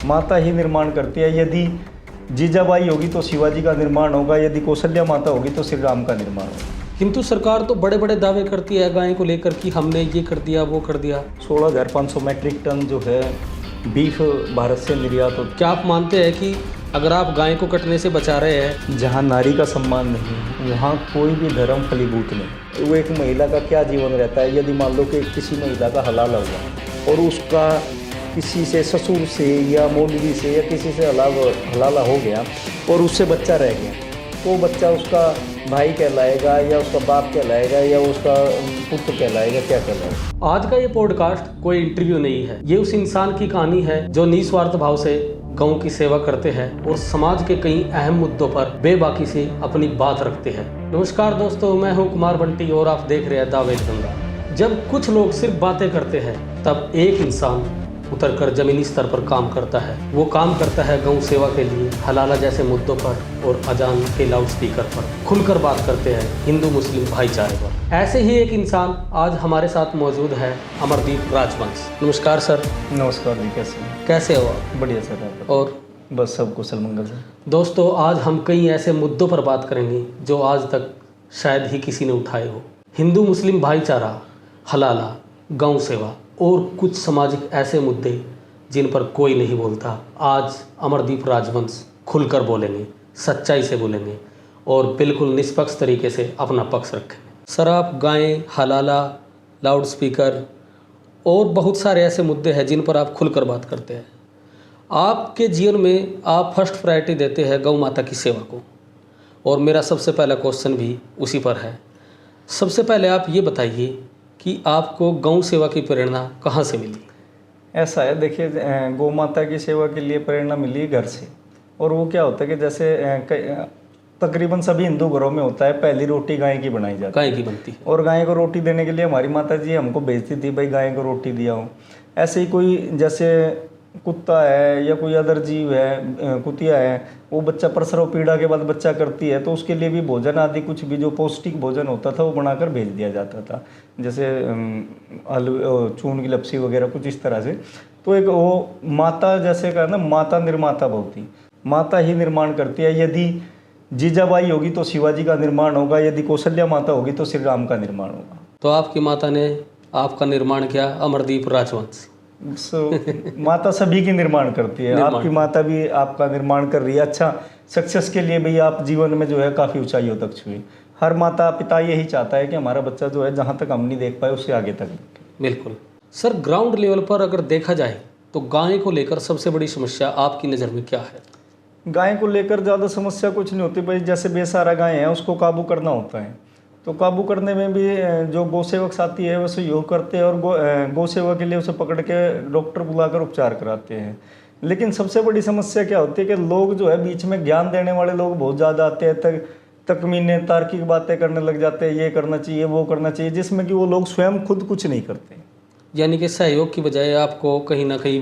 माता ही निर्माण करती है। यदि जीजाबाई होगी तो शिवाजी का निर्माण होगा, यदि कौशल्या माता होगी तो श्री राम का निर्माण होगा। किंतु सरकार तो बड़े बड़े दावे करती है गाय को लेकर कि हमने ये कर दिया वो कर दिया। 16,500 मैट्रिक टन जो है बीफ भारत से निर्यात होता क्या आप मानते हैं कि अगर आप गाय को कटने से बचा रहे हैं, है। जहाँ नारी का सम्मान नहीं है वहाँ कोई भी धर्म फलीभूत नहीं। वो एक महिला का क्या जीवन रहता है, यदि मान लो कि किसी महिला का हलाला हुआ और उसका किसी से ससुर से या मौलवी से या किसी से हलाला हो गया और उससे बच्चा रह गया, तो बच्चा उसका भाई कहलाएगा या उसका बाप कहलाएगा या उसका पुत्र कहलाएगा, क्या कहलाएगा। आज का ये पॉडकास्ट कोई इंटरव्यू नहीं है, ये उस इंसान की कहानी है जो निस्वार्थ भाव से गौ की सेवा करते हैं और समाज के कई अहम मुद्दों पर बेबाकी से अपनी बात रखते हैं। नमस्कार दोस्तों, मैं हूं कुमार बंटी और आप देख रहे हैं दावेद गंगा। जब कुछ लोग सिर्फ बातें करते हैं तब एक इंसान उतरकर जमीनी स्तर पर काम करता है। वो काम करता है गौ सेवा के लिए, हलाला जैसे मुद्दों पर और अजान के लाउड स्पीकर पर खुलकर बात करते हैं हिंदू मुस्लिम भाईचारे पर। ऐसे ही एक इंसान आज हमारे साथ मौजूद है, अमरदीप राजवंश। नमस्कार सर। नमस्कार जी, कैसे हो आप? बढ़िया सर। आप और बस सब कुशल मंगल सर। दोस्तों, आज हम कई ऐसे मुद्दों पर बात करेंगे जो आज तक शायद ही किसी ने उठाए हो। हिंदू मुस्लिम भाईचारा, हलाला, गौ सेवा और कुछ सामाजिक ऐसे मुद्दे जिन पर कोई नहीं बोलता। आज अमरदीप राजवंश खुलकर बोलेंगे, सच्चाई से बोलेंगे और बिल्कुल निष्पक्ष तरीके से अपना पक्ष रखेंगे। सर, आप गायें, हलाला, लाउड स्पीकर और बहुत सारे ऐसे मुद्दे हैं जिन पर आप खुलकर बात करते हैं। आपके जीवन में आप फर्स्ट प्रायोरिटी देते हैं गौ माता की सेवा को, और मेरा सबसे पहला क्वेश्चन भी उसी पर है। सबसे पहले आप ये बताइए कि आपको गौ सेवा की प्रेरणा कहाँ से मिली? ऐसा है, देखिए, गौ माता की सेवा के लिए प्रेरणा मिली घर से। और वो क्या होता है कि जैसे तकरीबन सभी हिंदू घरों में होता है, पहली रोटी गाय की बनाई जाती है, गाय की बनती है। और गाय को रोटी देने के लिए हमारी माता जी हमको भेजती थी, भाई गाय को रोटी दिया हो। ऐसे ही कोई जैसे कुत्ता है या कोई अदर जीव है, कुतिया है, वो बच्चा प्रसव पीड़ा के बाद बच्चा करती है, तो उसके लिए भी भोजन आदि कुछ भी जो पौष्टिक भोजन होता था वो बनाकर भेज दिया जाता था, जैसे आलू, चून की लपसी वगैरह कुछ इस तरह से। तो एक वो माता जैसे कहा ना, माता निर्माता भवती, माता ही निर्माण करती है। यदि जीजाबाई होगी तो शिवाजी का निर्माण होगा, यदि कौशल्या माता होगी तो श्री राम का निर्माण होगा। तो आपकी माता ने आपका निर्माण किया, अमरदीप राजवंश। माता सभी की निर्माण करती है। आपकी माता भी आपका निर्माण कर रही है। अच्छा, सक्सेस के लिए भी आप जीवन में जो है काफ़ी ऊंचाइयों तक छुए। हर माता पिता यही चाहता है कि हमारा बच्चा जो है जहाँ तक हम नहीं देख पाए उससे आगे तक देखे। बिल्कुल सर, ग्राउंड लेवल पर अगर देखा जाए तो गाय को लेकर सबसे बड़ी समस्या आपकी नज़र में क्या है? गाय को लेकर ज़्यादा समस्या कुछ नहीं होती भाई। जैसे बेसहारा गाय है उसको काबू करना होता है, तो काबू करने में भी जो गौसेवक साथी है वो सहयोग करते हैं और गौ सेवा के लिए उसे पकड़ के डॉक्टर बुलाकर उपचार कराते हैं। लेकिन सबसे बड़ी समस्या क्या होती है कि लोग जो है बीच में ज्ञान देने वाले लोग बहुत ज़्यादा आते हैं, तकमीने तार्किक बातें करने लग जाते हैं, ये करना चाहिए वो करना चाहिए, जिसमें कि वो लोग स्वयं खुद कुछ नहीं करते। यानी कि सहयोग की बजाय आपको कहीं ना कहीं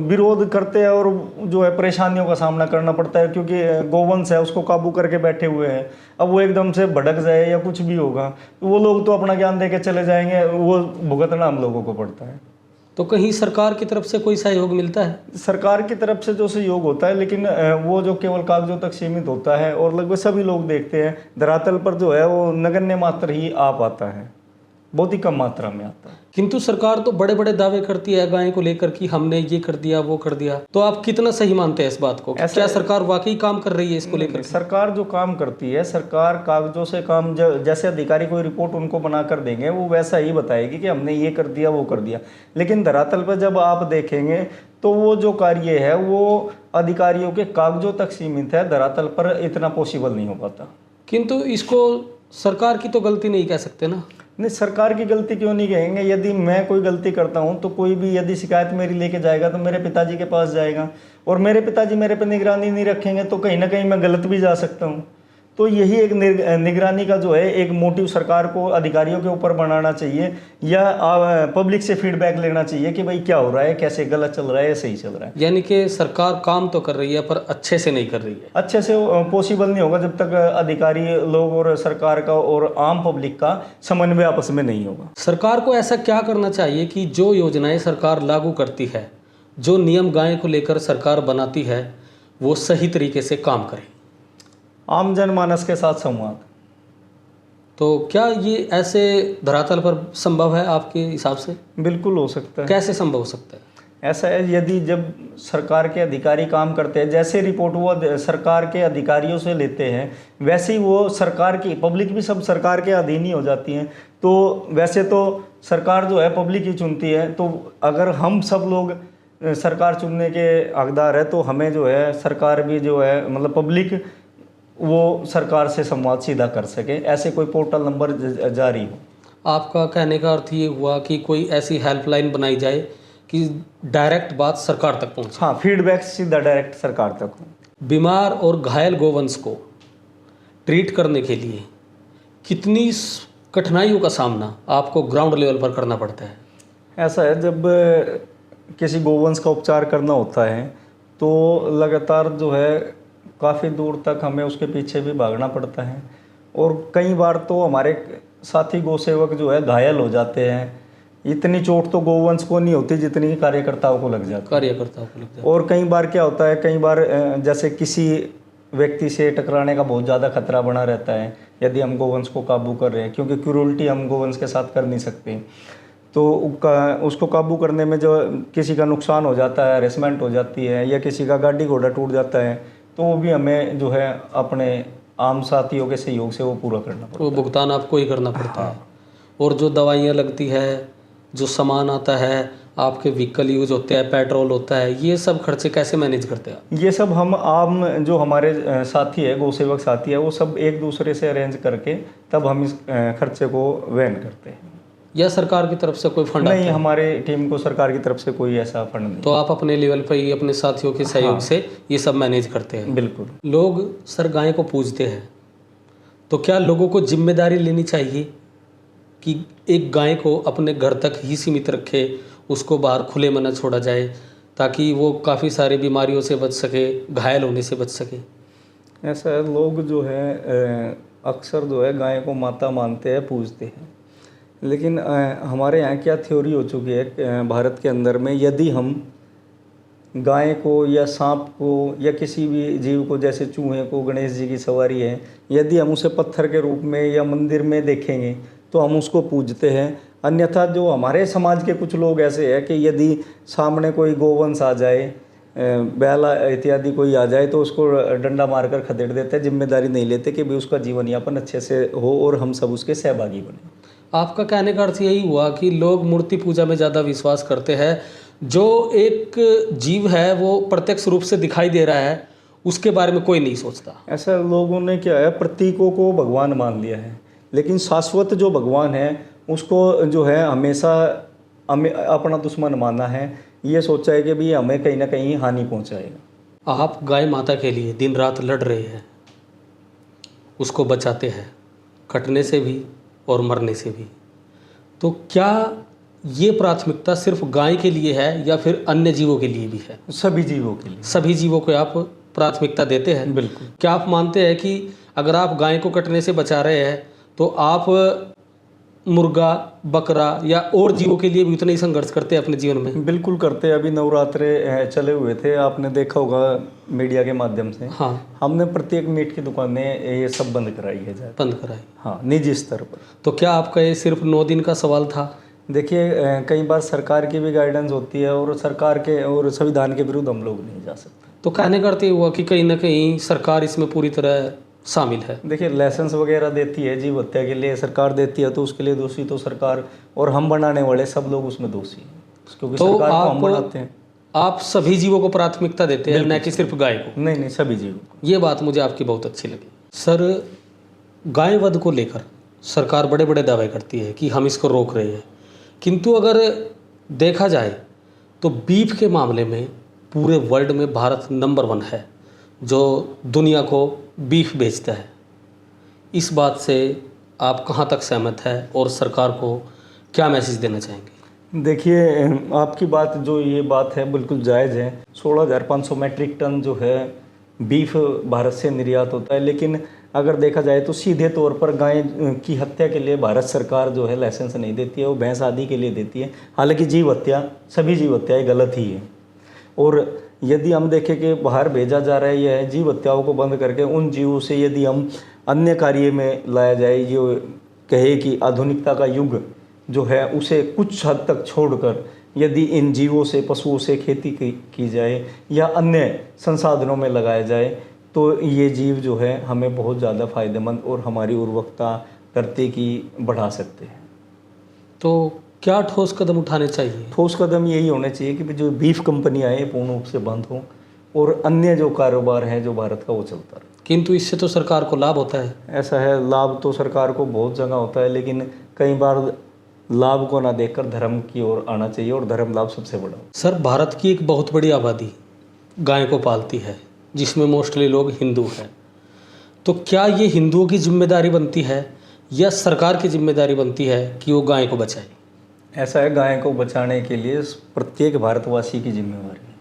विरोध करते हैं और जो है परेशानियों का सामना करना पड़ता है, क्योंकि गोवंश है उसको काबू करके बैठे हुए हैं। अब वो एकदम से भड़क जाए या कुछ भी होगा तो वो लोग तो अपना ज्ञान दे के चले जाएंगे, वो भुगतना हम लोगों को पड़ता है। तो कहीं सरकार की तरफ से कोई सहयोग मिलता है? सरकार की तरफ से जो सहयोग होता है, लेकिन वो जो केवल कागजों तक सीमित होता है और लगभग सभी लोग देखते हैं, धरातल पर जो है वो नगण्य मात्र ही आ पाता है, बहुत ही कम मात्रा में आता है। किंतु सरकार तो बड़े बड़े दावे करती है गाय को लेकर कि हमने ये कर दिया वो कर दिया। तो आप कितना सही मानते हैं इस बात को? क्या सरकार वाकई काम कर रही है इसको लेकर? सरकार जो काम करती है, सरकार कागजों से काम, जैसे अधिकारी कोई रिपोर्ट उनको बना कर देंगे वो वैसा ही बताएगी कि हमने ये कर दिया वो कर दिया। लेकिन धरातल पर जब आप देखेंगे तो वो जो कार्य है वो अधिकारियों के कागजों तक सीमित है, धरातल पर इतना पॉसिबल नहीं हो पाता। किंतु इसको सरकार की तो गलती नहीं कह सकते ना? नहीं, सरकार की गलती क्यों नहीं कहेंगे। यदि मैं कोई गलती करता हूं तो कोई भी यदि शिकायत मेरी लेके जाएगा तो मेरे पिताजी के पास जाएगा, और मेरे पिताजी मेरे पे निगरानी नहीं रखेंगे तो कहीं ना कहीं मैं गलत भी जा सकता हूं। तो यही एक निगरानी का जो है एक मोटिव सरकार को अधिकारियों के ऊपर बनाना चाहिए, या पब्लिक से फीडबैक लेना चाहिए कि भाई क्या हो रहा है, कैसे गलत चल रहा है या सही चल रहा है। यानी कि सरकार काम तो कर रही है पर अच्छे से नहीं कर रही है। अच्छे से पॉसिबल नहीं होगा जब तक अधिकारी लोग और सरकार का और आम पब्लिक का समन्वय आपस में नहीं होगा। सरकार को ऐसा क्या करना चाहिए कि जो योजनाएं सरकार लागू करती है जो नियम गाय को लेकर सरकार बनाती है वो सही तरीके से काम करे। आम जनमानस के साथ संवाद। तो क्या ये ऐसे धरातल पर संभव है आपके हिसाब से? बिल्कुल हो सकता है। कैसे संभव हो सकता है? ऐसा है, यदि जब सरकार के अधिकारी काम करते हैं, जैसे रिपोर्ट वो सरकार के अधिकारियों से लेते हैं, वैसे ही वो सरकार की, पब्लिक भी सब सरकार के अधीन ही हो जाती हैं। तो वैसे तो सरकार जो है पब्लिक ही चुनती है, तो अगर हम सब लोग सरकार चुनने के हकदार है तो हमें जो है सरकार भी जो है, मतलब पब्लिक वो सरकार से संवाद सीधा कर सके, ऐसे कोई पोर्टल नंबर जारी हो। आपका कहने का अर्थ ये हुआ कि कोई ऐसी हेल्पलाइन बनाई जाए कि डायरेक्ट बात सरकार तक पहुंचे। हाँ, फीडबैक सीधा डायरेक्ट सरकार तक हो। बीमार और घायल गोवंश को ट्रीट करने के लिए कितनी कठिनाइयों का सामना आपको ग्राउंड लेवल पर करना पड़ता है? ऐसा है, जब किसी गोवंश का उपचार करना होता है तो लगातार जो है काफ़ी दूर तक हमें उसके पीछे भी भागना पड़ता है, और कई बार तो हमारे साथी गौसेवक जो है घायल हो जाते हैं। इतनी चोट तो गोवंश को नहीं होती जितनी कि कार्यकर्ताओं को लग जाती है। कार्यकर्ताओं को लग जाता है। और कई बार क्या होता है, कई बार जैसे किसी व्यक्ति से टकराने का बहुत ज़्यादा खतरा बना रहता है यदि हम गोवंश को काबू कर रहे हैं, क्योंकि क्रूरल्टी हम गोवंश के साथ कर नहीं सकते। तो उसको काबू करने में जो किसी का नुकसान हो जाता है, हरेसमेंट हो जाती है, या किसी का गाड़ी घोड़ा टूट जाता है, तो वो भी हमें जो है अपने आम साथियों के सहयोग से वो पूरा करना पड़ता है। वो भुगतान आपको ही करना पड़ता है। और जो दवाइयाँ लगती है, जो सामान आता है, आपके व्हीकल यूज होते हैं, पेट्रोल होता है, ये सब खर्चे कैसे मैनेज करते हैं? ये सब हम आम जो हमारे साथी है, गौसेवक साथी है, वो सब एक दूसरे से अरेंज करके तब हम इस खर्चे को वहन करते हैं। या सरकार की तरफ से कोई फंड नहीं, हमारे टीम को सरकार की तरफ से कोई ऐसा फंड नहीं। तो आप अपने लेवल पर ही अपने साथियों के सहयोग से ये सब मैनेज करते हैं? बिल्कुल। लोग सर गाय को पूजते हैं, तो क्या लोगों को जिम्मेदारी लेनी चाहिए कि एक गाय को अपने घर तक ही सीमित रखे, उसको बाहर खुले में न छोड़ा जाए, ताकि वो काफ़ी सारी बीमारियों से बच सके, घायल होने से बच सके? ऐसा है, लोग जो है अक्सर जो है गाय को माता मानते हैं, पूजते हैं, लेकिन हमारे यहाँ क्या थ्योरी हो चुकी है भारत के अंदर में, यदि हम गाय को या सांप को या किसी भी जीव को, जैसे चूहे को, गणेश जी की सवारी है, यदि हम उसे पत्थर के रूप में या मंदिर में देखेंगे तो हम उसको पूजते हैं। अन्यथा जो हमारे समाज के कुछ लोग ऐसे हैं कि यदि सामने कोई गोवंश आ जाए, बैला इत्यादि कोई आ जाए, तो उसको डंडा मारकर खदेड़ देते हैं, जिम्मेदारी नहीं लेते कि भाई उसका जीवन यापन अच्छे से हो और हम सब उसके सहभागी बने। आपका कहने का अर्थ यही हुआ कि लोग मूर्ति पूजा में ज़्यादा विश्वास करते हैं। जो एक जीव है वो प्रत्यक्ष रूप से दिखाई दे रहा है, उसके बारे में कोई नहीं सोचता। ऐसा लोगों ने क्या है, प्रतीकों को भगवान मान लिया है, लेकिन शाश्वत जो भगवान है उसको जो है हमेशा हमें अपना दुश्मन माना है, ये सोचा है कि भाई हमें कहीं ना कहीं हानि पहुंचाएगा। आप गाय माता के लिए दिन रात लड़ रहे हैं, उसको बचाते हैं कटने से भी और मरने से भी, तो क्या ये प्राथमिकता सिर्फ गाय के लिए है या फिर अन्य जीवों के लिए भी है? सभी जीवों के लिए। सभी जीवों को आप प्राथमिकता देते हैं? बिल्कुल। क्या आप मानते हैं कि अगर आप गाय को कटने से बचा रहे हैं तो आप मुर्गा, बकरा या और जीवों के लिए भी उतना ही संघर्ष करते हैं अपने जीवन में? बिल्कुल करते हैं। अभी नवरात्रे चले हुए थे, आपने देखा होगा मीडिया के माध्यम से। हाँ, हमने प्रत्येक मीट की दुकानें ये सब बंद कराई है ज़्यादा। बंद कराई। हाँ, निजी स्तर पर। तो क्या आपका ये सिर्फ 9 दिन का सवाल था? देखिए, कई बार सरकार की भी गाइडेंस होती है और सरकार के और संविधान के विरुद्ध हम लोग नहीं जा सकते। तो कहने का अर्थ ये हुआ कि कहीं ना कहीं सरकार इसमें पूरी तरह शामिल है। देखिए, लाइसेंस वगैरह देती है जीव हत्या के लिए, सरकार देती है, तो उसके लिए दोषी तो सरकार और हम बनाने वाले सब लोग उसमें दोषी हैं, क्योंकि तो सरकार को हम बनाते हैं। आप सभी जीवों को प्राथमिकता देते हैं, न कि सिर्फ गाय को? नहीं, सभी जीवों को। ये बात मुझे आपकी बहुत अच्छी लगी। सर, गाय वध को लेकर सरकार बड़े बड़े दावे करती है कि हम इसको रोक रहे हैं, किंतु अगर देखा जाए तो बीफ के मामले में पूरे वर्ल्ड में भारत नंबर 1 है, जो दुनिया को बीफ बेचता है। इस बात से आप कहाँ तक सहमत है और सरकार को क्या मैसेज देना चाहेंगे? देखिए, आपकी बात जो ये बात है बिल्कुल जायज़ है। 16,500 मैट्रिक टन जो है बीफ भारत से निर्यात होता है, लेकिन अगर देखा जाए तो सीधे तौर पर गाय की हत्या के लिए भारत सरकार जो है लाइसेंस नहीं देती है, वो भैंस आदि के लिए देती है। हालांकि जीव हत्या, सभी जीव हत्याएं गलत ही है, और यदि हम देखें कि बाहर भेजा जा रहा है, यह जीव हत्याओं को बंद करके उन जीवों से यदि हम अन्य कार्य में लाया जाए, जो कहे कि आधुनिकता का युग जो है उसे कुछ हद तक छोड़कर यदि इन जीवों से, पशुओं से खेती की जाए या अन्य संसाधनों में लगाया जाए, तो ये जीव जो है हमें बहुत ज़्यादा फायदेमंद और हमारी उर्वरकता धरती की बढ़ा सकते हैं। तो क्या ठोस कदम उठाने चाहिए? ठोस कदम यही होने चाहिए कि जो बीफ कंपनियां हैं पूर्ण रूप से बंद हों और अन्य जो कारोबार है जो भारत का वो चलता रहे। किंतु इससे तो सरकार को लाभ होता है। ऐसा है, लाभ तो सरकार को बहुत जगह होता है, लेकिन कई बार लाभ को ना देखकर धर्म की ओर आना चाहिए और धर्म लाभ सबसे बड़ा। सर, भारत की एक बहुत बड़ी आबादी गाय को पालती है, जिसमें मोस्टली लोग हिंदू हैं। तो क्या ये हिंदुओं की जिम्मेदारी बनती है या सरकार की जिम्मेदारी बनती है कि वो गाय को बचाए? ऐसा है, गाय को बचाने के लिए प्रत्येक भारतवासी की जिम्मेवारी है,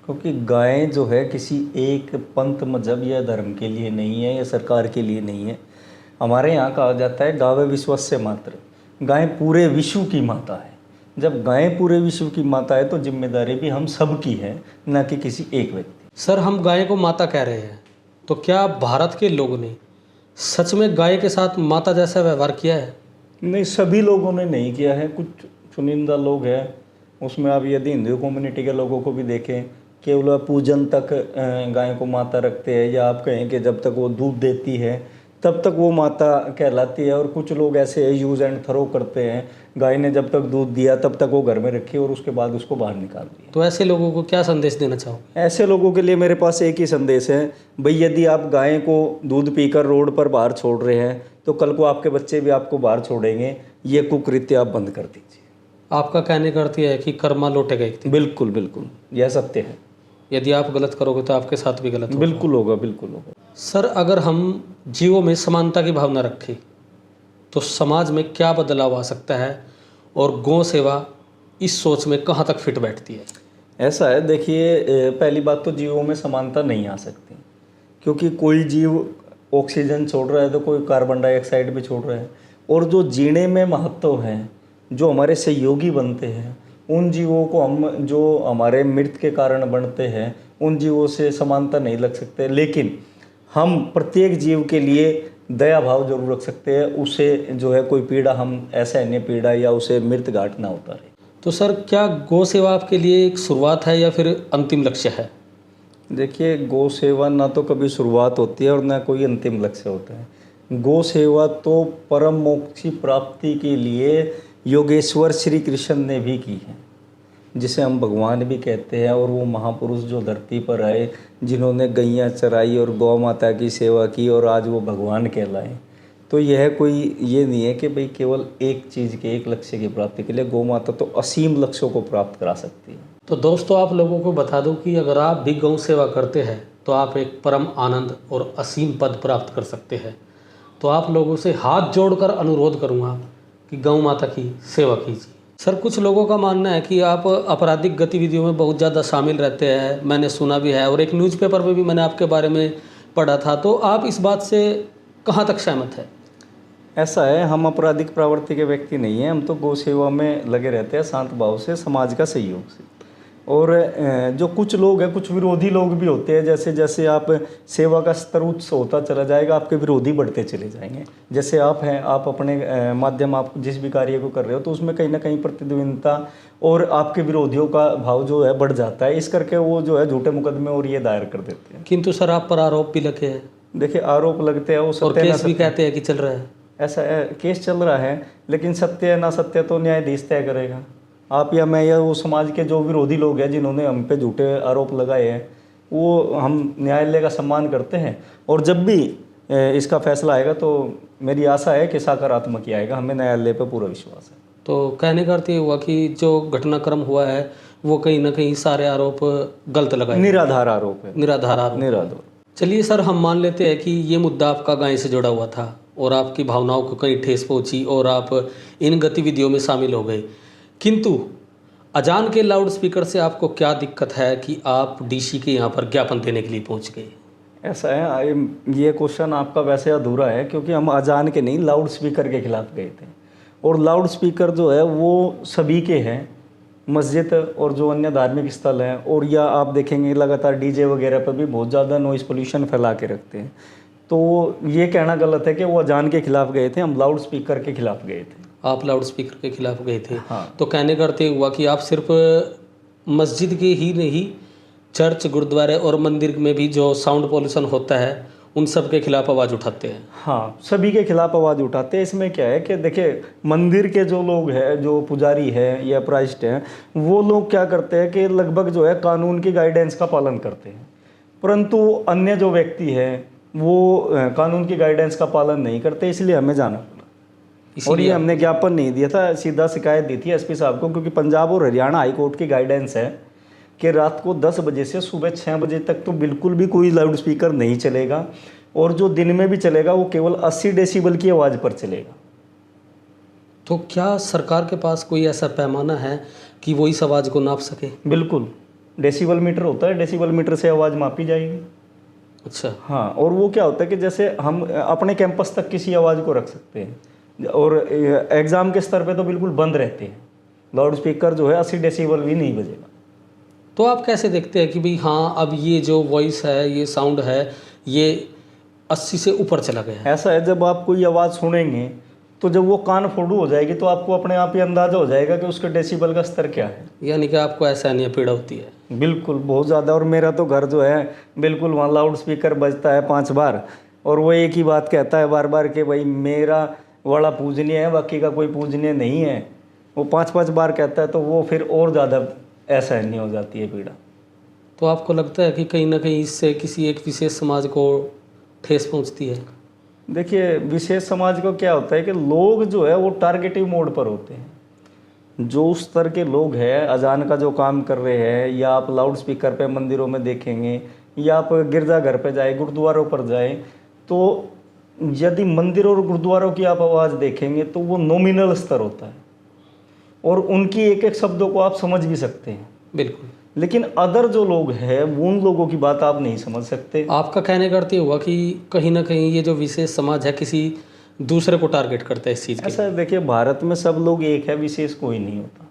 क्योंकि गाय जो है किसी एक पंथ, मजहब या धर्म के लिए नहीं है या सरकार के लिए नहीं है। हमारे यहाँ कहा जाता है गावे विश्वस्य मात्र, गाय पूरे विश्व की माता है। जब गाय पूरे विश्व की माता है तो जिम्मेदारी भी हम सब की है, न कि किसी एक व्यक्ति। सर, हम गाय को माता कह रहे हैं, तो क्या भारत के लोगों ने सच में गाय के साथ माता जैसा व्यवहार किया है? नहीं, सभी लोगों ने नहीं किया है, कुछ चुनिंदा लोग हैं। उसमें आप यदि हिंदू कम्युनिटी के लोगों को भी देखें, केवल पूजन तक गाय को माता रखते हैं, या आप कहें कि जब तक वो दूध देती है तब तक वो माता कहलाती है। और कुछ लोग ऐसे यूज़ एंड थ्रो करते हैं, गाय ने जब तक दूध दिया तब तक वो घर में रखी और उसके बाद उसको बाहर निकाल दिया। तो ऐसे लोगों को क्या संदेश देना चाहोगे? ऐसे लोगों के लिए मेरे पास एक ही संदेश है, भाई यदि आप गाय को दूध पीकर रोड पर बाहर छोड़ रहे हैं तो कल को आपके बच्चे भी आपको बाहर छोड़ेंगे। ये कुकृत्य आप बंद कर दीजिए। आपका कहने का अर्थ यह है कि कर्मा लौटेगा एक दिन। बिल्कुल बिल्कुल, यह सत्य है। यदि आप गलत करोगे तो आपके साथ भी गलत होगा। बिल्कुल होगा, बिल्कुल होगा। सर, अगर हम जीवों में समानता की भावना रखें तो समाज में क्या बदलाव आ सकता है, और गौ सेवा इस सोच में कहाँ तक फिट बैठती है? ऐसा है, देखिए, पहली बात तो जीवों में समानता नहीं आ सकती, क्योंकि कोई जीव ऑक्सीजन छोड़ रहा है तो कोई कार्बन डाइऑक्साइड भी छोड़ रहा है। और जो जीने में महत्व है, जो हमारे सहयोगी बनते हैं, उन जीवों को हम, जो हमारे मृत्यु के कारण बनते हैं, उन जीवों से समानता नहीं लग सकते। लेकिन हम प्रत्येक जीव के लिए दया भाव जरूर रख सकते हैं। उसे जो है कोई पीड़ा, हम ऐसा अन्य पीड़ा या उसे मृत्यु घाट ना उतारे। तो सर, क्या गौ सेवा आपके लिए एक शुरुआत है या फिर अंतिम लक्ष्य है? देखिए, गौ सेवा ना तो कभी शुरुआत होती है और ना कोई अंतिम लक्ष्य होता है। गौ सेवा तो परम मोक्ष की प्राप्ति के लिए योगेश्वर श्री कृष्ण ने भी की है, जिसे हम भगवान भी कहते हैं। और वो महापुरुष जो धरती पर आए, जिन्होंने गैयाँ चराई और गौ माता की सेवा की, और आज वो भगवान कहलाए। तो यह कोई ये नहीं है कि भाई केवल एक चीज़ के, एक लक्ष्य की प्राप्ति के लिए। गौ माता तो असीम लक्ष्यों को प्राप्त करा सकती है। तो दोस्तों, आप लोगों को बता दूं कि अगर आप भी गौ सेवा करते हैं तो आप एक परम आनंद और असीम पद प्राप्त कर सकते हैं। तो आप लोगों से हाथ जोड़कर अनुरोध करूंगा कि गौ माता की सेवा कीजिए। सर, कुछ लोगों का मानना है कि आप आपराधिक गतिविधियों में बहुत ज़्यादा शामिल रहते हैं, मैंने सुना भी है, और एक न्यूज़पेपर में भी मैंने आपके बारे में पढ़ा था। तो आप इस बात से कहाँ तक सहमत है? ऐसा है, हम आपराधिक प्रवृत्ति के व्यक्ति नहीं हैं। हम तो गौ सेवा में लगे रहते हैं, शांत भाव से, समाज का सहयोग से। और जो कुछ लोग हैं, कुछ विरोधी लोग भी होते हैं। जैसे जैसे आप सेवा का स्तर उच्च होता चला जाएगा, आपके विरोधी बढ़ते चले जाएंगे। जैसे आप हैं, आप अपने माध्यम, आप जिस भी कार्य को कर रहे हो, तो उसमें कहीं ना कहीं प्रतिद्वंदिता और आपके विरोधियों का भाव जो है बढ़ जाता है। इस करके वो जो है झूठे मुकदमे और ये दायर कर देते हैं। किंतु सर, आप पर आरोप भी लगे हैं। देखिए, आरोप लगते हैं, वो और सत्य केस भी कहते हैं कि चल रहा है। ऐसा है, केस चल रहा है, लेकिन सत्य है ना सत्य तो न्यायाधीश तय करेगा। आप या मैं या वो समाज के जो विरोधी लोग हैं जिन्होंने हम पे झूठे आरोप लगाए हैं, वो हम न्यायालय का सम्मान करते हैं। और जब भी इसका फैसला आएगा तो मेरी आशा है कि सकारात्मक ही आएगा। हमें न्यायालय पे पूरा विश्वास है। तो कहने का अर्थ ये हुआ कि जो घटनाक्रम हुआ है वो कहीं ना कहीं सारे आरोप गलत लगाए, निराधार आरोप है। निराधार। चलिए सर, हम मान लेते हैं कि ये मुद्दा आपका गाय से जुड़ा हुआ था और आपकी भावनाओं को कहीं ठेस पहुंची और आप इन गतिविधियों में शामिल हो गए। किंतु अजान के लाउड स्पीकर से आपको क्या दिक्कत है कि आप डीसी के यहाँ पर ज्ञापन देने के लिए पहुँच गए? ऐसा है, ये क्वेश्चन आपका वैसे अधूरा है, क्योंकि हम अजान के नहीं, लाउड स्पीकर के खिलाफ गए थे। और लाउड स्पीकर जो है वो सभी के हैं, मस्जिद और जो अन्य धार्मिक स्थल हैं, और या आप देखेंगे लगातार डीजे वगैरह पर भी बहुत ज़्यादा नॉइज़ पोल्यूशन फैला के रखते हैं। तो ये कहना गलत है कि वो अजान के खिलाफ गए थे, हम लाउड स्पीकर के खिलाफ गए थे। आप लाउड स्पीकर के खिलाफ गए थे। हाँ। तो कहने करते हुआ कि आप सिर्फ मस्जिद के ही नहीं, चर्च, गुरुद्वारे और मंदिर में भी जो साउंड पॉल्यूशन होता है उन सब के खिलाफ आवाज़ उठाते हैं। हाँ, सभी के खिलाफ आवाज़ उठाते हैं। इसमें क्या है कि देखिए, मंदिर के जो लोग हैं, जो पुजारी है या प्राइस्ट हैं, वो लोग क्या करते हैं कि लगभग जो है कानून की गाइडेंस का पालन करते हैं, परंतु अन्य जो व्यक्ति है वो कानून की गाइडेंस का पालन नहीं करते, इसलिए हमें जाना पड़ा। और ये हमने ज्ञापन नहीं दिया था, सीधा शिकायत दी थी एसपी साहब को, क्योंकि पंजाब और हरियाणा हाई कोर्ट की गाइडेंस है कि रात को 10 बजे से सुबह 6 बजे तक तो बिल्कुल भी कोई लाउड स्पीकर नहीं चलेगा, और जो दिन में भी चलेगा वो केवल 80 डेसिबल की आवाज़ पर चलेगा। तो क्या सरकार के पास कोई ऐसा पैमाना है कि वो इस आवाज़ को नाप सके? बिल्कुल, डेसिबल मीटर होता है, डेसिबल मीटर से आवाज़ मापी जाएगी। अच्छा। हाँ, और वो क्या होता है कि जैसे हम अपने कैंपस तक किसी आवाज़ को रख सकते हैं, और एग्ज़ाम के स्तर पे तो बिल्कुल बंद रहते हैं, लाउड स्पीकर जो है 80 डेसिबल भी नहीं बजेगा। तो आप कैसे देखते हैं कि भाई हाँ, अब ये जो वॉइस है, ये साउंड है, ये 80 से ऊपर चला गया है? ऐसा है, जब आप कोई आवाज़ सुनेंगे तो जब वो कान फोड़ू हो जाएगी तो आपको अपने आप ही अंदाज़ा हो जाएगा कि उसके डेसिबल का स्तर क्या है। यानी कि आपको ऐसा नहीं पीड़ा होती है? बिल्कुल, बहुत ज़्यादा। और मेरा तो घर जो है बिल्कुल, वहाँ लाउड स्पीकर बजता है 5 बार, और वो एक ही बात कहता है बार बार कि भाई मेरा वाला पूजनीय है, बाकी का कोई पूजनीय नहीं है। वो 5-5 बार कहता है, तो वो फिर और ज़्यादा असहनीय हो जाती है पीड़ा। तो आपको लगता है कि कहीं ना कहीं इससे किसी एक विशेष समाज को ठेस पहुंचती है? देखिए, विशेष समाज को क्या होता है कि लोग जो है वो टारगेटिव मोड पर होते हैं। जो उस स्तर के लोग हैं, अजान का जो काम कर रहे हैं, या आप लाउड स्पीकर पे मंदिरों में देखेंगे, या आप गिरजाघर पे जाए, गुरुद्वारों पर जाए, तो यदि मंदिर और गुरुद्वारों की आप आवाज़ देखेंगे तो वो नॉमिनल स्तर होता है, और उनकी एक एक शब्दों को आप समझ भी सकते हैं। बिल्कुल। लेकिन अदर जो लोग हैं, वो उन लोगों की बात आप नहीं समझ सकते। आपका कहने करते हुआ कि कहीं ना कहीं ये जो विशेष समाज है किसी दूसरे को टारगेट करता है इस चीज़ के? ऐसा देखिए, भारत में सब लोग एक है, विशेष कोई नहीं होता।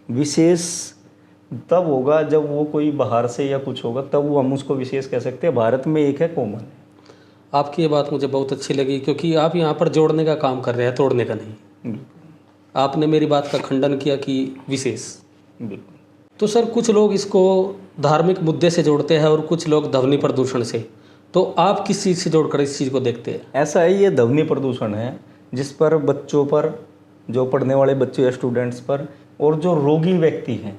विशेष तब होगा जब वो कोई बाहर से या कुछ होगा, तब वो हम उसको विशेष कह सकते हैं। भारत में एक है, कॉमन है। आपकी ये बात मुझे बहुत अच्छी लगी, क्योंकि आप यहाँ पर जोड़ने का काम कर रहे हैं, तोड़ने का नहीं। आपने मेरी बात का खंडन किया कि विशेष। बिल्कुल। तो सर, कुछ लोग इसको धार्मिक मुद्दे से जोड़ते हैं और कुछ लोग ध्वनि प्रदूषण से, तो आप किस चीज़ से जोड़कर इस चीज़ को देखते हैं? ऐसा है, ये ध्वनि प्रदूषण है जिस पर बच्चों पर, जो पढ़ने वाले बच्चे या स्टूडेंट्स पर, और जो रोगी व्यक्ति हैं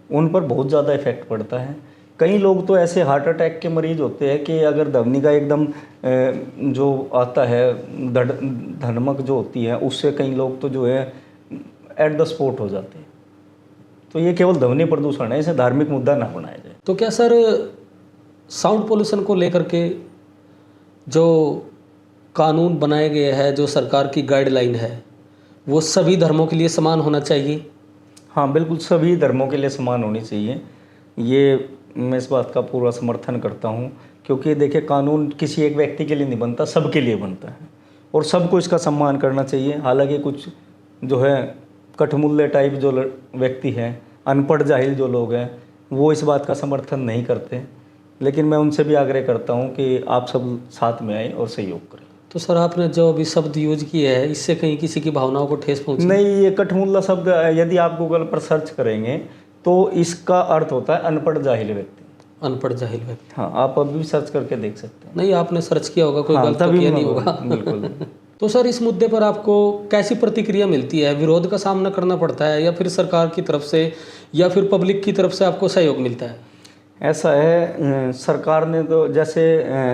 उन पर बहुत ज़्यादा इफेक्ट पड़ता है। कई लोग तो ऐसे हार्ट अटैक के मरीज होते हैं कि अगर ध्वनि का एकदम जो आता है धनमक जो होती है, उससे कई लोग तो जो है एट द स्पॉट हो जाते हैं। तो ये केवल ध्वनि प्रदूषण है, इसे धार्मिक मुद्दा ना बनाया जाए। तो क्या सर, साउंड पोल्यूशन को लेकर के जो कानून बनाए गए हैं, जो सरकार की गाइडलाइन है, वो सभी धर्मों के लिए समान होना चाहिए? हाँ, बिल्कुल, सभी धर्मों के लिए समान होनी चाहिए। ये मैं इस बात का पूरा समर्थन करता हूँ, क्योंकि देखिए, कानून किसी एक व्यक्ति के लिए नहीं बनता, सबके लिए बनता है, और सबको इसका सम्मान करना चाहिए। हालांकि कुछ जो है कठमुल्ले टाइप जो व्यक्ति हैं, अनपढ़ जाहिल जो लोग हैं, वो इस बात का समर्थन नहीं करते, लेकिन मैं उनसे भी आग्रह करता हूँ कि आप सब साथ में आए और सहयोग करें। तो सर, आपने जो अभी शब्द यूज किया है, इससे कहीं किसी की भावनाओं को ठेस पहुंची? नहीं, ये कठमुल्ला शब्द यदि आप गूगल पर सर्च करेंगे तो इसका अर्थ होता है अनपढ़ जाहिल व्यक्ति। अनपढ़ जाहिल व्यक्ति? हाँ, आप अभी भी सर्च करके देख सकते हैं। नहीं, आपने सर्च किया होगा, कोई गलत तो किया नहीं होगा। बिल्कुल। तो सर, इस मुद्दे पर आपको कैसी प्रतिक्रिया मिलती है? विरोध का सामना करना पड़ता है, या फिर सरकार की तरफ से या फिर पब्लिक की तरफ से आपको सहयोग मिलता है? ऐसा है, सरकार ने तो जैसे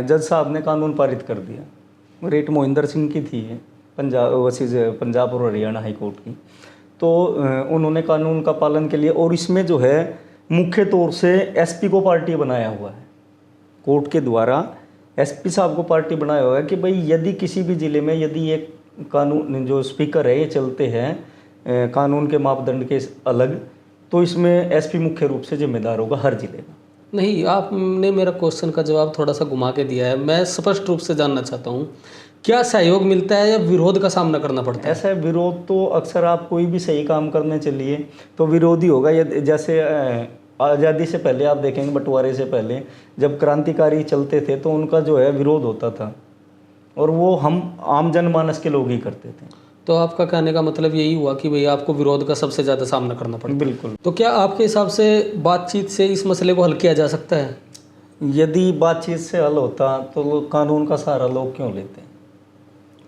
जज साहब ने कानून पारित कर दिया, रेट मोहिंदर सिंह की थी पंजाब और हरियाणा हाई कोर्ट की, तो उन्होंने कानून का पालन के लिए, और इसमें जो है मुख्य तौर से एसपी को पार्टी बनाया हुआ है। कोर्ट के द्वारा एसपी साहब को पार्टी बनाया हुआ है कि भाई यदि किसी भी ज़िले में यदि एक कानून जो स्पीकर है ये चलते हैं कानून के मापदंड के अलग, तो इसमें एसपी मुख्य रूप से जिम्मेदार होगा हर जिले का। नहीं, आपने मेरा क्वेश्चन का जवाब थोड़ा सा घुमा के दिया है। मैं स्पष्ट रूप से जानना चाहता हूँ, क्या सहयोग मिलता है या विरोध का सामना करना पड़ता है? ऐसा है, विरोध तो अक्सर आप कोई भी सही काम करने चलिए तो विरोध ही होगा। जैसे आज़ादी से पहले आप देखेंगे, बंटवारे से पहले जब क्रांतिकारी चलते थे तो उनका जो है विरोध होता था, और वो हम आम जनमानस के लोग ही करते थे। तो आपका कहने का मतलब यही हुआ कि भैया आपको विरोध का सबसे ज़्यादा सामना करना पड़ता है। बिल्कुल। तो क्या आपके हिसाब से बातचीत से इस मसले को हल किया जा सकता है? यदि बातचीत से हल होता तो कानून का सहारा लोग क्यों लेते हैं?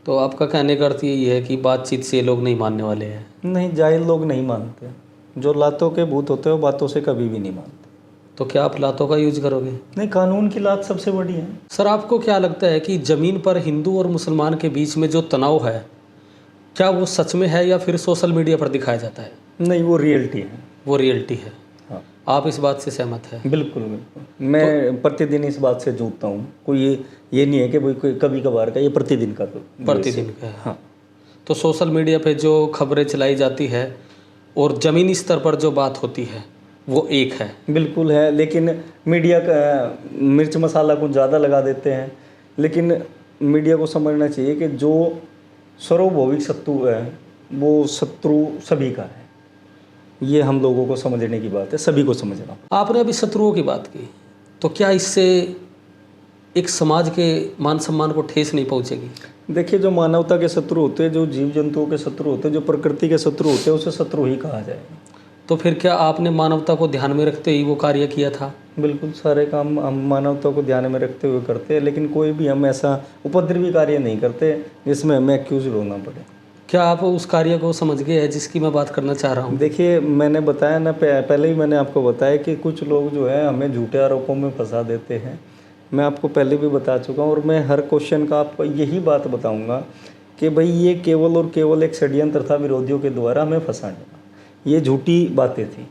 तो आपका कहने का अर्थ यही है कि बातचीत से लोग नहीं मानने वाले हैं? नहीं, जाहिल लोग नहीं मानते। जो लातों के भूत होते हैं वो बातों से कभी भी नहीं मानते। तो क्या आप लातों का यूज करोगे? नहीं, कानून की लात सबसे बड़ी है। सर, आपको क्या लगता है कि ज़मीन पर हिंदू और मुसलमान के बीच में जो तनाव है, क्या वो सच में है या फिर सोशल मीडिया पर दिखाया जाता है? नहीं, वो रियलिटी है। वो रियलिटी है। हाँ, आप इस बात से सहमत हैं? बिल्कुल बिल्कुल। मैं प्रतिदिन इस बात से जूझता हूँ। कोई ये नहीं है कि भाई कोई कभी कभार का, ये प्रतिदिन का। प्रतिदिन का है। हाँ। तो सोशल मीडिया पे जो खबरें चलाई जाती है और ज़मीनी स्तर पर जो बात होती है वो एक है। बिल्कुल है, लेकिन मीडिया का मिर्च मसाला कुछ ज़्यादा लगा देते हैं। लेकिन मीडिया को समझना चाहिए कि जो सर्वभौमिक शत्रु है वो शत्रु सभी का है। ये हम लोगों को समझने की बात है, सभी को समझना। आपने अभी शत्रुओं की बात की, तो क्या इससे एक समाज के मान सम्मान को ठेस नहीं पहुंचेगी? देखिए, जो मानवता के शत्रु होते हैं, जो जीव जंतुओं के शत्रु होते हैं, जो प्रकृति के शत्रु होते हैं, उसे शत्रु ही कहा जाए। तो फिर क्या आपने मानवता को ध्यान में रखते ही वो कार्य किया था? बिल्कुल, सारे काम हम मानवता को ध्यान में रखते हुए करते हैं, लेकिन कोई भी हम ऐसा उपद्रवी कार्य नहीं करते जिसमें हमें एक्यूज होना पड़े। क्या आप उस कार्य को समझ गए हैं जिसकी मैं बात करना चाह रहा हूँ? देखिए, मैंने बताया ना, पहले ही मैंने आपको बताया कि कुछ लोग जो है हमें झूठे आरोपों में फंसा देते हैं। मैं आपको पहले भी बता चुका हूँ, और मैं हर क्वेश्चन का आपको यही बात बताऊँगा कि भाई ये केवल और केवल एक षड्यंत्र था विरोधियों के द्वारा हमें फंसाने का। ये झूठी बातें थी।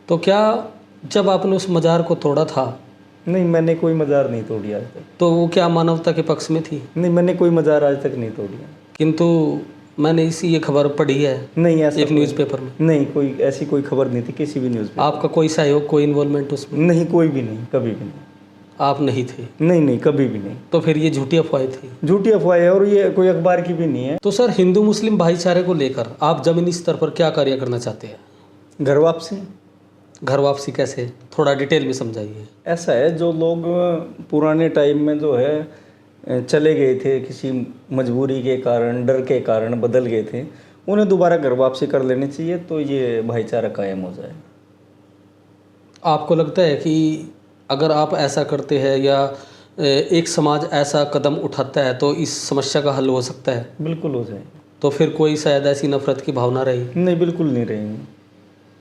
तो क्या जब आपने उस मजार को तोड़ा था, नहीं, मैंने कोई मज़ार नहीं तोड़ी आज तक। तो वो क्या मानवता के पक्ष में थी? नहीं, मैंने कोई मज़ार आज तक नहीं तोड़ी। किंतु मैंने ये खबर पढ़ी है नहीं, ऐसा एक न्यूज़पेपर में। नहीं, कोई ऐसी कोई खबर नहीं थी किसी भी न्यूज़ में। आपका कोई सहयोग, कोई इन्वॉल्वमेंट उसमें? नहीं, कोई भी नहीं, कभी भी नहीं। आप नहीं थे? नहीं, कभी भी नहीं। तो फिर ये झूठी अफवाहें थी? झूठी अफवाह है, और ये कोई अखबार की भी नहीं है। तो सर, हिंदू मुस्लिम भाईचारे को लेकर आप जमीनी स्तर पर क्या कार्य करना चाहते हैं? घर वापसी। घर वापसी कैसे, थोड़ा डिटेल में समझाइए। ऐसा है, जो लोग पुराने टाइम में जो है चले गए थे, किसी मजबूरी के कारण, डर के कारण बदल गए थे, उन्हें दोबारा घर वापसी कर लेनी चाहिए, तो ये भाईचारा कायम हो जाए। आपको लगता है कि अगर आप ऐसा करते हैं या एक समाज ऐसा कदम उठाता है तो इस समस्या का हल हो सकता है? बिल्कुल हो जाए। तो फिर कोई शायद ऐसी नफरत की भावना रही? नहीं, बिल्कुल नहीं रहेंगे।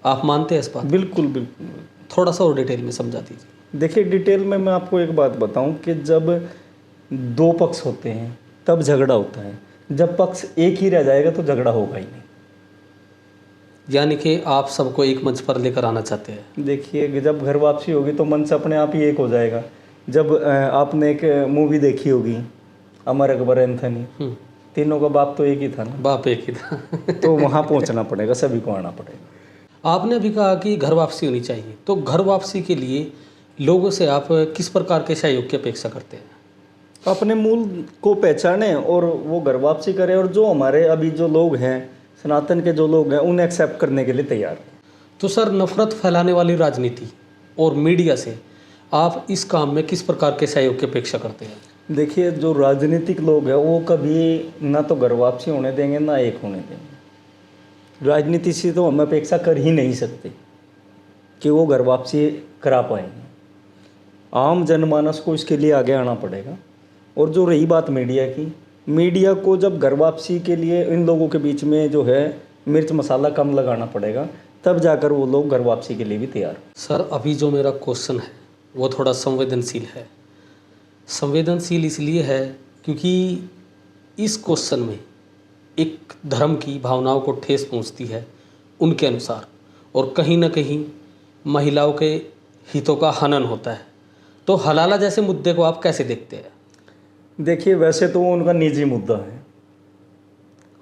आप मानते हैं इस बात? बिल्कुल बिल्कुल। थोड़ा सा और डिटेल में समझा दीजिए। देखिए, डिटेल में मैं आपको एक बात बताऊं कि जब दो पक्ष होते हैं तब झगड़ा होता है। जब पक्ष एक ही रह जाएगा तो झगड़ा होगा ही नहीं। यानी कि आप सबको एक मंच पर लेकर आना चाहते हैं? देखिए, जब घर वापसी होगी तो मंच अपने आप ही एक हो जाएगा। जब आपने एक मूवी देखी होगी, अमर अकबर एंथनी, तीनों का बाप तो एक ही था ना। बाप एक ही था। तो वहाँ पहुँचना पड़ेगा, सभी को आना पड़ेगा। आपने अभी कहा कि घर वापसी होनी चाहिए, तो घर वापसी के लिए लोगों से आप किस प्रकार के सहयोग की अपेक्षा करते हैं? अपने मूल को पहचाने और वो घर वापसी करें, और जो हमारे अभी जो लोग हैं, सनातन के जो लोग हैं, उन्हें एक्सेप्ट करने के लिए तैयार हैं। तो सर, नफरत फैलाने वाली राजनीति और मीडिया से आप इस काम में किस प्रकार के सहयोग की अपेक्षा करते हैं? देखिए, जो राजनीतिक लोग हैं वो कभी ना तो घर वापसी होने देंगे ना एक होने देंगे। राजनीति से तो हम अपेक्षा कर ही नहीं सकते कि वो घर वापसी करा पाएंगे। आम जनमानस को इसके लिए आगे आना पड़ेगा। और जो रही बात मीडिया की, मीडिया को जब घर वापसी के लिए इन लोगों के बीच में जो है मिर्च मसाला कम लगाना पड़ेगा, तब जाकर वो लोग घर वापसी के लिए भी तैयार। सर, अभी जो मेरा क्वेश्चन है वो थोड़ा संवेदनशील है। संवेदनशील इसलिए है क्योंकि इस क्वेश्चन में एक धर्म की भावनाओं को ठेस पहुंचती है उनके अनुसार, और कहीं ना कहीं महिलाओं के हितों का हनन होता है। तो हलाला जैसे मुद्दे को आप कैसे देखते हैं? देखिए, वैसे तो वो उनका निजी मुद्दा है।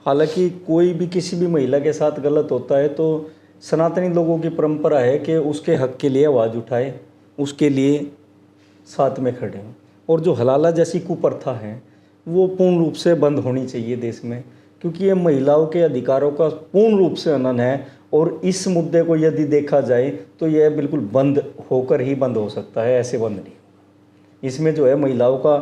हालांकि कोई भी किसी भी महिला के साथ गलत होता है तो सनातनी लोगों की परंपरा है कि उसके हक के लिए आवाज़ उठाए, उसके लिए साथ में खड़े हों। और जो हलाला जैसी कुप्रथा है वो पूर्ण रूप से बंद होनी चाहिए देश में, क्योंकि ये महिलाओं के अधिकारों का पूर्ण रूप से हनन है। और इस मुद्दे को यदि देखा जाए तो यह बिल्कुल बंद होकर ही बंद हो सकता है, ऐसे बंद नहीं होगा। इसमें जो है महिलाओं का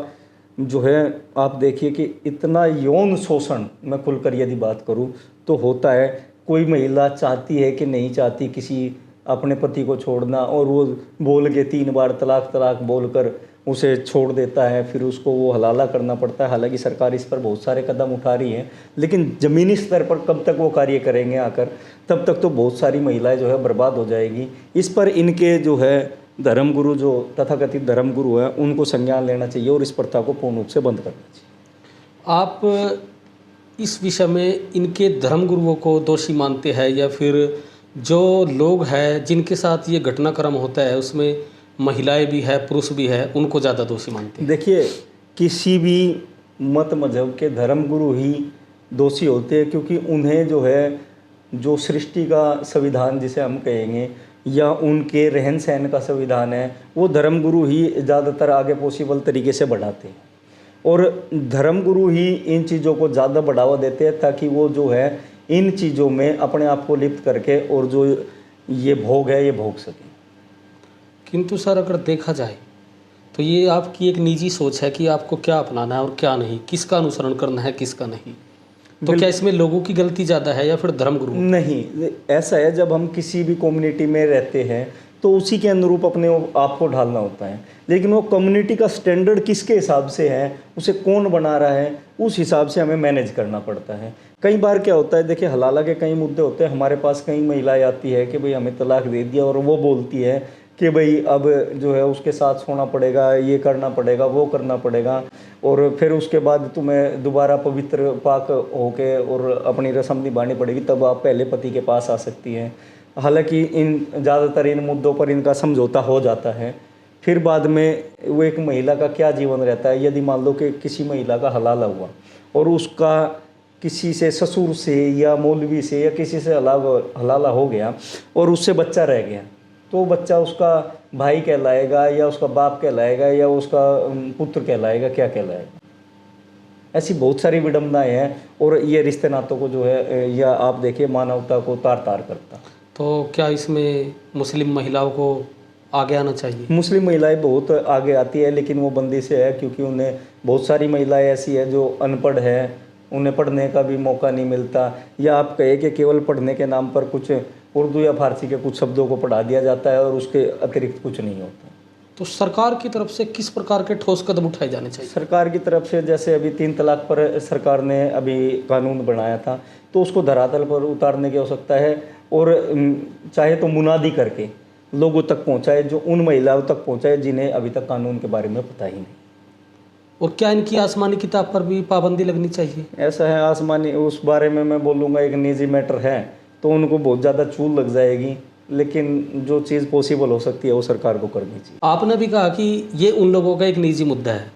जो है, आप देखिए कि इतना यौन शोषण, मैं खुलकर यदि बात करूं तो होता है। कोई महिला चाहती है कि नहीं चाहती किसी अपने पति को छोड़ना, और वो बोल के 3 बार तलाक तलाक बोलकर उसे छोड़ देता है, फिर उसको वो हलाला करना पड़ता है। हालांकि सरकार इस पर बहुत सारे कदम उठा रही है, लेकिन ज़मीनी स्तर पर कब तक वो कार्य करेंगे आकर, तब तक तो बहुत सारी महिलाएं जो है बर्बाद हो जाएगी। इस पर इनके जो है धर्मगुरु, जो तथाकथित धर्मगुरु हैं, उनको संज्ञान लेना चाहिए और इस प्रथा को पूर्ण रूप से बंद करना चाहिए। आप इस विषय में इनके धर्मगुरुओं को दोषी मानते हैं, या फिर जो लोग हैं जिनके साथ ये घटनाक्रम होता है उसमें महिलाएं भी है पुरुष भी है, उनको ज़्यादा दोषी मानते हैं? देखिए, किसी भी मत मजहब के धर्मगुरु ही दोषी होते हैं, क्योंकि उन्हें जो है, जो सृष्टि का संविधान जिसे हम कहेंगे, या उनके रहन सहन का संविधान है, वो धर्मगुरु ही ज़्यादातर आगे पॉसिबल तरीके से बढ़ाते हैं। और धर्मगुरु ही इन चीज़ों को ज़्यादा बढ़ावा देते हैं, ताकि वो जो है इन चीज़ों में अपने आप को लिप्त करके और जो ये भोग है ये भोग सकें। किंतु सर, अगर देखा जाए तो ये आपकी एक निजी सोच है कि आपको क्या अपनाना है और क्या नहीं, किसका अनुसरण करना है किसका नहीं। तो क्या इसमें लोगों की गलती ज़्यादा है या फिर धर्मगुरु? नहीं, ऐसा है, जब हम किसी भी कम्युनिटी में रहते हैं तो उसी के अनुरूप अपने आप को ढालना होता है। लेकिन वो कम्युनिटी का स्टैंडर्ड किसके हिसाब से है, उसे कौन बना रहा है, उस हिसाब से हमें मैनेज करना पड़ता है। कई बार क्या होता है, देखिए हलाला के कई मुद्दे होते हैं। हमारे पास कई महिलाएं आती है कि भाई हमें तलाक दे दिया, और वो बोलती है कि भाई अब जो है उसके साथ सोना पड़ेगा, ये करना पड़ेगा, वो करना पड़ेगा, और फिर उसके बाद तुम्हें दोबारा पवित्र पाक होके और अपनी रस्म निभानी पड़ेगी, तब आप पहले पति के पास आ सकती हैं। हालांकि ज़्यादातर इन मुद्दों पर इनका समझौता हो जाता है। फिर बाद में वो एक महिला का क्या जीवन रहता है, यदि मान लो कि किसी महिला का हलाला हुआ और उसका किसी से, ससुर से या मौलवी से या किसी से हलाला हो गया और उससे बच्चा रह गया, तो बच्चा उसका भाई कहलाएगा या उसका बाप कहलाएगा या उसका पुत्र कहलाएगा, क्या कहलाएगा? ऐसी बहुत सारी विडंबनाएं हैं, और ये रिश्ते नातों को जो है, या आप देखिए मानवता को तार तार करता। तो क्या इसमें मुस्लिम महिलाओं को आगे आना चाहिए? मुस्लिम महिलाएं बहुत आगे आती है, लेकिन वो बंदी से है, क्योंकि उन्हें बहुत सारी महिलाएं ऐसी है जो अनपढ़ है, उन्हें पढ़ने का भी मौका नहीं मिलता, या आप कहे कि केवल पढ़ने के नाम पर कुछ उर्दू या फारसी के कुछ शब्दों को पढ़ा दिया जाता है और उसके अतिरिक्त कुछ नहीं होता। तो सरकार की तरफ से किस प्रकार के ठोस कदम उठाए जाने चाहिए? सरकार की तरफ से, जैसे अभी 3 तलाक पर सरकार ने अभी कानून बनाया था, तो उसको धरातल पर उतारने की आवश्यकता है, और चाहे तो मुनादी करके लोगों तक पहुंचाए, जो उन महिलाओं तक पहुंचाए जिन्हें अभी तक कानून के बारे में पता ही नहीं। और क्या इनकी आसमानी किताब पर भी पाबंदी लगनी चाहिए? ऐसा है, आसमानी, उस बारे में मैं बोलूँगा एक निजी मैटर है, तो उनको बहुत ज़्यादा चूल लग जाएगी, लेकिन जो चीज़ पॉसिबल हो सकती है वो सरकार को करनी चाहिए। आपने भी कहा कि ये उन लोगों का एक निजी मुद्दा है,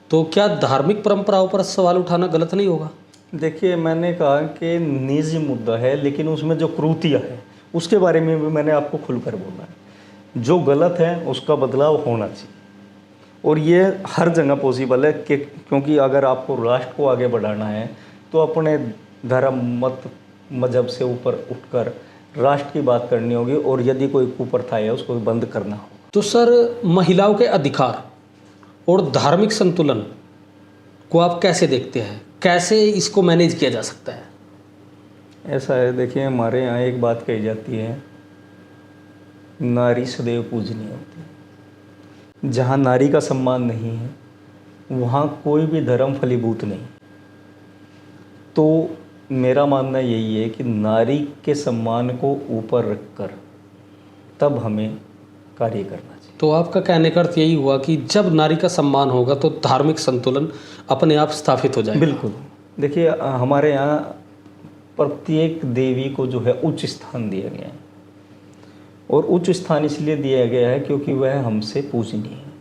तो क्या धार्मिक परंपराओं पर सवाल उठाना गलत नहीं होगा? देखिए, मैंने कहा कि निजी मुद्दा है, लेकिन उसमें जो क्रूतियाँ है उसके बारे में भी मैंने आपको खुलकर बोला है। जो गलत है उसका बदलाव होना चाहिए, और ये हर जगह पॉसिबल है कि, क्योंकि अगर आपको राष्ट्र को आगे बढ़ाना है तो अपने धर्म मत मजहब से ऊपर उठकर राष्ट्र की बात करनी होगी, और यदि कोई कुप्रथा है उसको बंद करना होगा। तो सर, महिलाओं के अधिकार और धार्मिक संतुलन को आप कैसे देखते हैं? कैसे इसको मैनेज किया जा सकता है? ऐसा है, देखिए हमारे यहाँ एक बात कही जाती है, नारी सदैव पूजनीय होती है। जहाँ नारी का सम्मान नहीं है वहाँ कोई भी धर्म फलीभूत नहीं। तो मेरा मानना यही है कि नारी के सम्मान को ऊपर रखकर तब हमें कार्य करना चाहिए। तो आपका कहने का अर्थ यही हुआ कि जब नारी का सम्मान होगा तो धार्मिक संतुलन अपने आप स्थापित हो जाएगा? बिल्कुल। देखिए, हमारे यहाँ प्रत्येक देवी को जो है उच्च स्थान दिया गया है, और उच्च स्थान इसलिए दिया गया है क्योंकि वह हमसे पूजनीय है।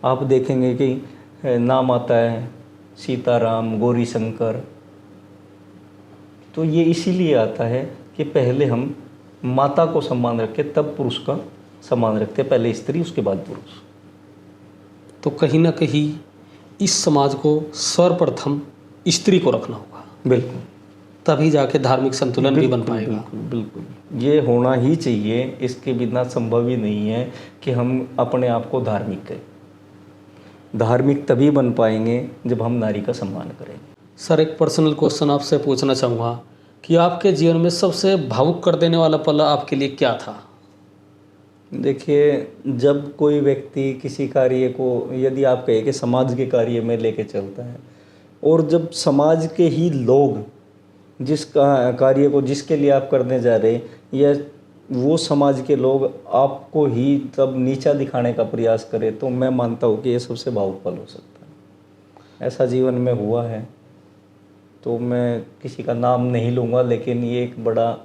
आप देखेंगे कि नाम आता है सीताराम, गौरी शंकर, तो ये इसीलिए आता है कि पहले हम माता को सम्मान रखें, तब पुरुष का सम्मान रखते हैं, पहले स्त्री उसके बाद पुरुष। तो कहीं ना कहीं इस समाज को सर्वप्रथम स्त्री को रखना होगा, बिल्कुल, तभी जाके धार्मिक संतुलन भी बन बिल्कुल, पाएगा। बिल्कुल बिल्कुल, ये होना ही चाहिए। इसके बिना संभव ही नहीं है कि हम अपने आप को धार्मिक कहें। धार्मिक तभी बन पाएंगे जब हम नारी का सम्मान करेंगे। सर, एक पर्सनल क्वेश्चन आपसे पूछना चाहूँगा कि आपके जीवन में सबसे भावुक कर देने वाला पल आपके लिए क्या था? देखिए, जब कोई व्यक्ति किसी कार्य को, यदि आप कहें कि समाज के कार्य में लेके चलता है, और जब समाज के ही लोग जिस कार्य को जिसके लिए आप करने जा रहे, या वो समाज के लोग आपको ही तब नीचा दिखाने का प्रयास करें, तो मैं मानता हूँ कि ये सबसे भावुक पल हो सकता है। ऐसा जीवन में हुआ है, तो मैं किसी का नाम नहीं लूँगा, लेकिन ये एक बड़ा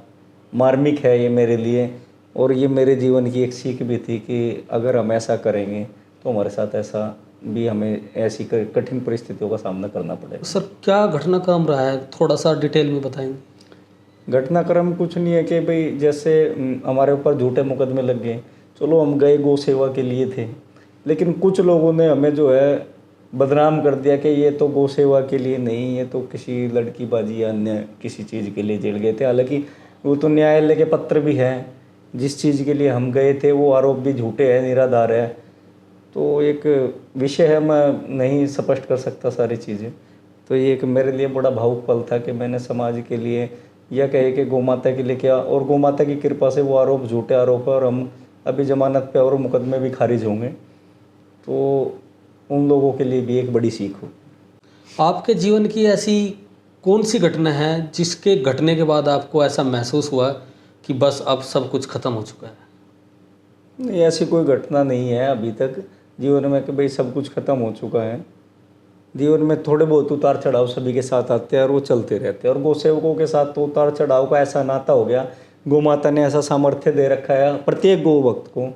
मार्मिक है ये मेरे लिए, और ये मेरे जीवन की एक सीख भी थी कि अगर हम ऐसा करेंगे तो हमारे साथ ऐसा भी, हमें ऐसी कठिन परिस्थितियों का सामना करना पड़ेगा। सर, क्या घटनाक्रम रहा है, थोड़ा सा डिटेल में बताएंगे? घटनाक्रम कुछ नहीं है कि भाई जैसे हमारे ऊपर झूठे मुकदमे लग गए। चलो, हम गए गौ सेवा के लिए थे, लेकिन कुछ लोगों ने हमें जो है बदनाम कर दिया कि ये तो गौ सेवा के लिए नहीं, ये तो किसी लड़कीबाजी या अन्य किसी चीज़ के लिए जेल गए थे। हालांकि वो तो न्यायालय के पत्र भी हैं, जिस चीज़ के लिए हम गए थे वो आरोप भी झूठे हैं, निराधार है। तो एक विषय है, मैं नहीं स्पष्ट कर सकता सारी चीज़ें। तो ये एक मेरे लिए बड़ा भावुक पल था कि मैंने समाज के लिए, या कहे कि गौ माता के लिए किया, और गौ माता की कृपा से वो आरोप झूठे आरोप है, और हम अभी जमानत पे और मुकदमे भी खारिज होंगे। तो उन लोगों के लिए भी एक बड़ी सीख हो। आपके जीवन की ऐसी कौन सी घटना है जिसके घटने के बाद आपको ऐसा महसूस हुआ कि बस अब सब कुछ खत्म हो चुका है? नहीं, ऐसी कोई घटना नहीं है अभी तक जीवन में कि भाई सब कुछ खत्म हो चुका है। जीवन में थोड़े बहुत उतार चढ़ाव सभी के साथ आते हैं, और वो चलते रहते हैं। और गौ सेवकों के साथ तो उतार चढ़ाव का ऐसा नाता हो गया, गौ माता ने ऐसा सामर्थ्य दे रखा है प्रत्येक गौ भक्त को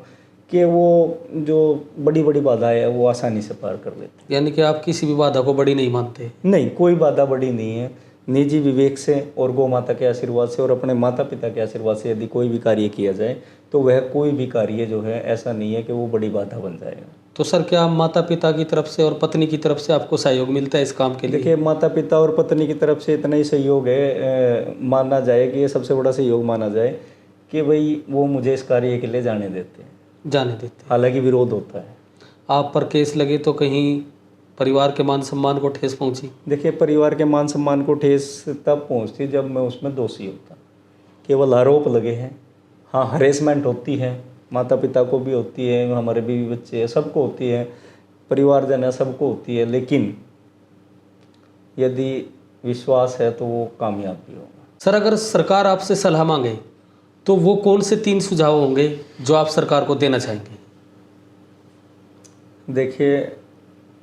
कि वो जो बड़ी बड़ी बाधाएं है वो आसानी से पार कर लेते। यानी कि आप किसी भी बाधा को बड़ी नहीं मानते? नहीं, कोई बाधा बड़ी नहीं है। निजी विवेक से और गौ माता के आशीर्वाद से और अपने माता पिता के आशीर्वाद से यदि कोई भी कार्य किया जाए, तो वह कोई भी कार्य जो है ऐसा नहीं है कि वो बड़ी बाधा बन जाएगा। तो सर, क्या माता पिता की तरफ से और पत्नी की तरफ से आपको सहयोग मिलता है इस काम के लिए? देखिए, माता पिता और पत्नी की तरफ से इतना ही सहयोग है, माना जाए कि ये सबसे बड़ा सहयोग माना जाए कि भाई वो मुझे इस कार्य के लिए जाने देते हैं। हालांकि विरोध होता है। आप पर केस लगे तो कहीं परिवार के मान सम्मान को ठेस पहुंची? देखिए, परिवार के मान सम्मान को ठेस तब पहुंचती जब मैं उसमें दोषी होता। केवल आरोप लगे हैं। हाँ, हरेसमेंट होती है, माता पिता को भी होती है, हमारे बीवी बच्चे हैं, सबको होती है, परिवारजन है, सबको होती है, लेकिन यदि विश्वास है तो वो कामयाब भी होगा। सर, अगर सरकार आपसे सलाह मांगे तो वो कौन से 3 सुझाव होंगे जो आप सरकार को देना चाहेंगे? देखिए,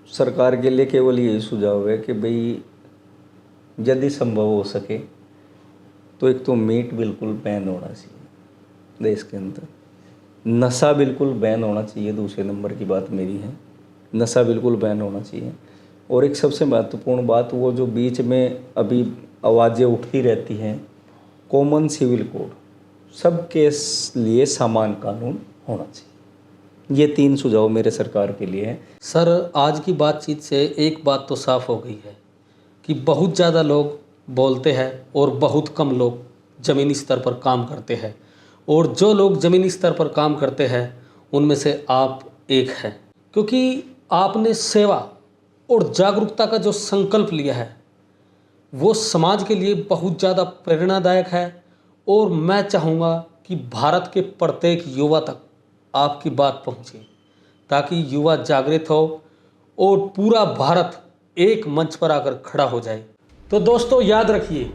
सरकार के लिए केवल यही सुझाव है कि भाई यदि संभव हो सके तो एक तो मीट बिल्कुल बैन होना चाहिए देश के अंदर। नशा बिल्कुल बैन होना चाहिए, दूसरे नंबर की बात मेरी है, नशा बिल्कुल बैन होना चाहिए। और एक सबसे महत्वपूर्ण बात, वो जो बीच में अभी आवाज़ें उठती रहती हैं, कॉमन सिविल कोड, सबके लिए समान कानून होना चाहिए। ये 3 सुझाव मेरे सरकार के लिए हैं। सर, आज की बातचीत से एक बात तो साफ हो गई है कि बहुत ज़्यादा लोग बोलते हैं और बहुत कम लोग ज़मीनी स्तर पर काम करते हैं, और जो लोग ज़मीनी स्तर पर काम करते हैं उनमें से आप एक हैं, क्योंकि आपने सेवा और जागरूकता का जो संकल्प लिया है वो समाज के लिए बहुत ज़्यादा प्रेरणादायक है। और मैं चाहूँगा कि भारत के प्रत्येक युवा तक आपकी बात पहुँचे, ताकि युवा जागृत हो और पूरा भारत एक मंच पर आकर खड़ा हो जाए। तो दोस्तों, याद रखिए,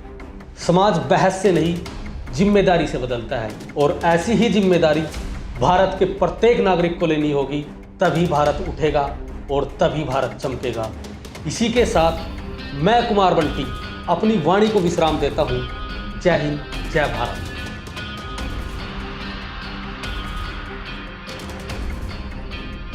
समाज बहस से नहीं जिम्मेदारी से बदलता है, और ऐसी ही जिम्मेदारी भारत के प्रत्येक नागरिक को लेनी होगी, तभी भारत उठेगा और तभी भारत चमकेगा। इसी के साथ मैं कुमार बंटी अपनी वाणी को विश्राम देता हूँ। जय हिंद, जय भारत।